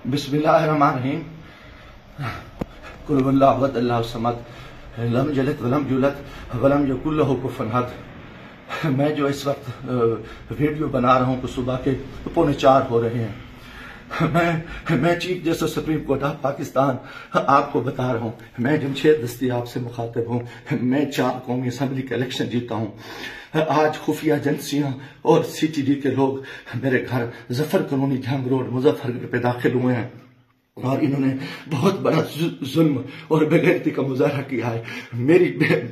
बिस्मिल्लाहिर्रहमानिर्रहीम। कुल हुवल्लाहु अहद अल्लाहु समद लम यलिद वलम यूलद वलम यकुल लहू कुफुवन अहद। मैं जो इस वक्त वीडियो बना रहा हूँ तो सुबह के 3:45 हो रहे हैं। मैं chief justice supreme court of Pakistan आपको बता रहा हूँ, मैं जमशेद दस्तियाब से मुखातिब हूँ। मैं 4 कौमी असम्बली का इलेक्शन जीता हूँ। आज खुफिया एजेंसियां और CTD के लोग मेरे घर जफर कॉलोनी जंग रोड मुजफ्फरनगर पे दाखिल हुए हैं और इन्होंने बहुत बड़ा जुल्म और बेगैरती का मुजाहरा किया है। मेरी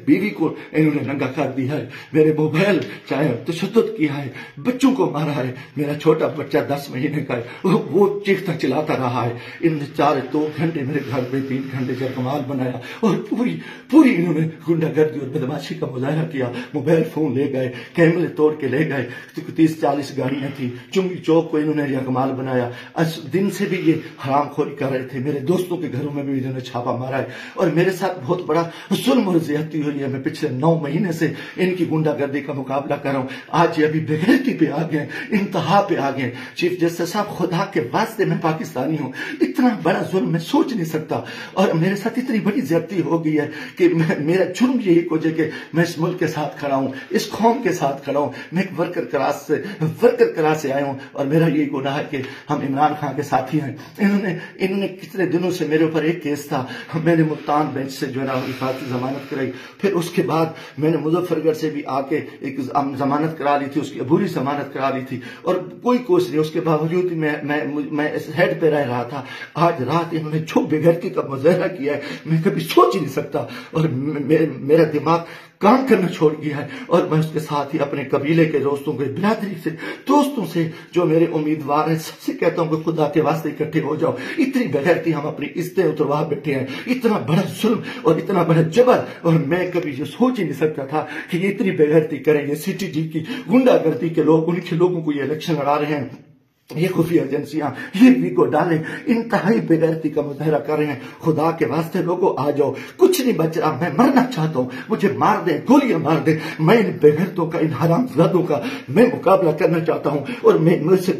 बीवी को इन्होंने नंगा कर दिया है, मेरे मोबाइल चाहे तशद्दुद किया है, बच्चों को मारा है। मेरा छोटा बच्चा 10 महीने का है, वो चीखता चिल्लाता रहा है। इन्होंने 2 घंटे मेरे घर पे 3 घंटे जयकमाल बनाया और पूरी इन्होंने गुंडागर्दी और बदमाशी का मुजाहरा किया। मोबाइल फोन ले गए, कैमरे तोड़ के ले गए, 30-40 गाड़ियां थी। चुंगी चौक को इन्होंने जयकमाल बनाया। आज दिन से भी ये हरामखोरी कर रहे थे। मेरे दोस्तों के घरों में भी इन्होंने छापा मारा है और मेरे साथ बहुत बड़ा जुल्म और ज्यादती हुई है। मैं पिछले 9 महीने से इनकी गुंडागर्दी का मुकाबला कर रहा हूं। आज ये अभी बेगैरती पे आ गए, इंतहा पे आ गए। चीफ जस्टिस साहब, खुदा के वास्ते मैं पाकिस्तानी हूं, इतना बड़ा जुल्म मैं सोच नहीं सकता और मेरे साथ इतनी बड़ी ज्यादती हो गई है कि मेरा जुर्म यही को कि मैं इस मुल्क के साथ खड़ा हूं, इस कौम के साथ खड़ा हूं। मैं एक वर्कर क्लास से आया हूं और मेरा यही गुनाह है कि हम इमरान खान के साथी हैं। इन्होंने कितने दिनों से मेरे ऊपर एक केस था, मैंने मुल्तान बेंच से जो है ना हिफाजती जमानत कराई। फिर उसके बाद मैंने मुजफ्फरनगर से भी आके एक जमानत करा ली थी, उसकी अबूरी जमानत करा ली थी और कोई कोशिश नहीं। उसके बावजूद मैं इस हेड पे रह रहा था। आज रात इन्होंने जो बेगैरती का मुजाहरा किया है मैं कभी सोच ही नहीं सकता और मेरा दिमाग काम करना छोड़ गया है। और मैं उसके साथ ही अपने कबीले के दोस्तों के बिरादरी से दोस्तों से जो मेरे उम्मीदवार हैं सबसे कहता हूं कि खुदा के वास्ते इकट्ठे हो जाओ। इतनी बेगैरती हम अपनी इज्जतें उतरवा बैठे हैं, इतना बड़ा जुल्म और इतना बड़ा जबर, और मैं कभी ये सोच ही नहीं सकता था कि ये इतनी बेगैरती करेंगे। CTD की गुंडागर्दी के लोग, उनके लोगों को ये इलेक्शन लड़ा रहे हैं। ये खुफिया एजेंसियां ये भी को डाले इंतहाई बेगैरती का मुजाहरा कर रहे हैं। खुदा के वास्ते लोगों आ जाओ, कुछ नहीं बच रहा, मैं मरना चाहता हूं, मुझे मार दे, गोलियां मार दे। मैं इन बेगैरतों का, इन हरामजादों का मैं मुकाबला करना चाहता हूं और मैं मुझसे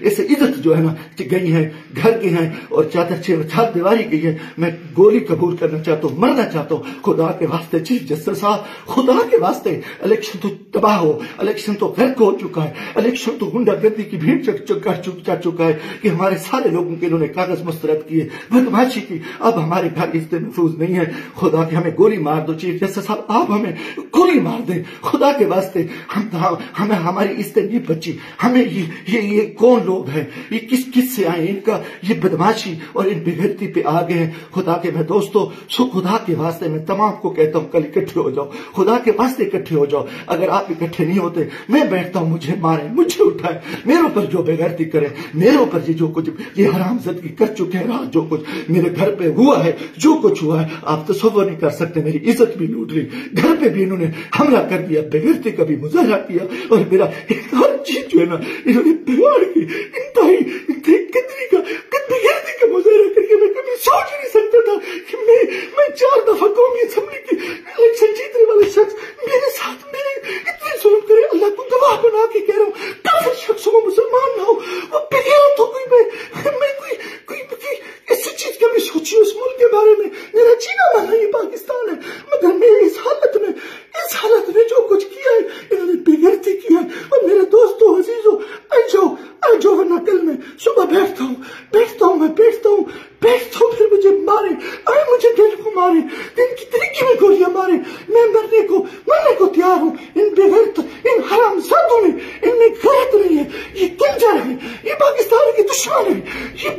ऐसे इज्जत जो है ना गई है, घर की है और चार दीवारी गई है। मैं गोली कबूल करना चाहता हूं, मरना चाहता हूं। खुदा के वास्ते चीफ जस्टिस साहब, खुदा के वास्ते इलेक्शन तो तबाह हो, इलेक्शन तो गर्क हो चुका है, इलेक्शन तो गुंडागर्दी की भीड़ जा चुका है कि हमारे सारे लोगों के इन्होंने कागज मुस्तरद किए, बदमाशी की। अब हमारे घर इज्जतें महफूज नहीं है। खुदा के हमें गोली मार दो चीफ जस्टिस साहब, आप हमें गोली मार दें खुदा के वास्ते। हमें हमारी इज्जतें नहीं बची। हमें ये कौन लोग हैं, ये किस से आए, इनका ये बदमाशी और इन बेगैरती पे आ गए हैं। खुदा के मैं दोस्तों, खुदा के वास्ते मैं तमाम को कहता हूँ कल इकट्ठे हो जाओ, खुदा के वास्ते इकट्ठे हो जाओ। अगर आप इकट्ठे नहीं होते मैं बैठता हूँ, मुझे मारे, मुझे उठाए, मेरे ऊपर जो बेगैरती करे, मेरे ऊपर ये जो कुछ ये हरामजादगी कर चुके हैं, रात जो कुछ मेरे घर पे हुआ है, जो कुछ हुआ है आप तसव्वुर नहीं कर सकते। मेरी इज्जत भी लूट ली, घर पे भी इन्होंने हमला कर दिया, बेगैरती का भी मुजाहरा किया और मेरा एक हर चीज जो है ना इन्होंने बिगाड़ की। इंतहाई बेगैरती का मुजाहरा करके मैं कभी सोच नहीं सकता था कि मैं 4 दफा कौमी असेंबली की इलेक्शन जीतने वाले शख्स मेरे साथ मेरे इतने जुल्म करे। अल्लाह को गवाह बना के कह रहा हूँ, काफिर शख्सों को मुसलमान ना हो, वो बेगैरत हो गई। मैं कोई ऐसी चीज कभी सोची उस मुल्क के बारे में। मेरा जीना माना ये पाकिस्तान है, मगर मैं इस हालत में जो कुछ किया है इन्होंने बेगैरती किया है। और मेरे दोस्तों अजीजों, आ जाओ वरना कल मैं सुबह बैठता हूँ फिर मुझे मारे, मुझे दिल को मारे, दिन की तरीके में गोलियां मारे। मैं मरने को तैयार हूँ। इन बेगैरत, इन हरामजादों में इनमें गैरत नहीं है, ये किलर है, ये पाकिस्तान के दुश्मन है, ये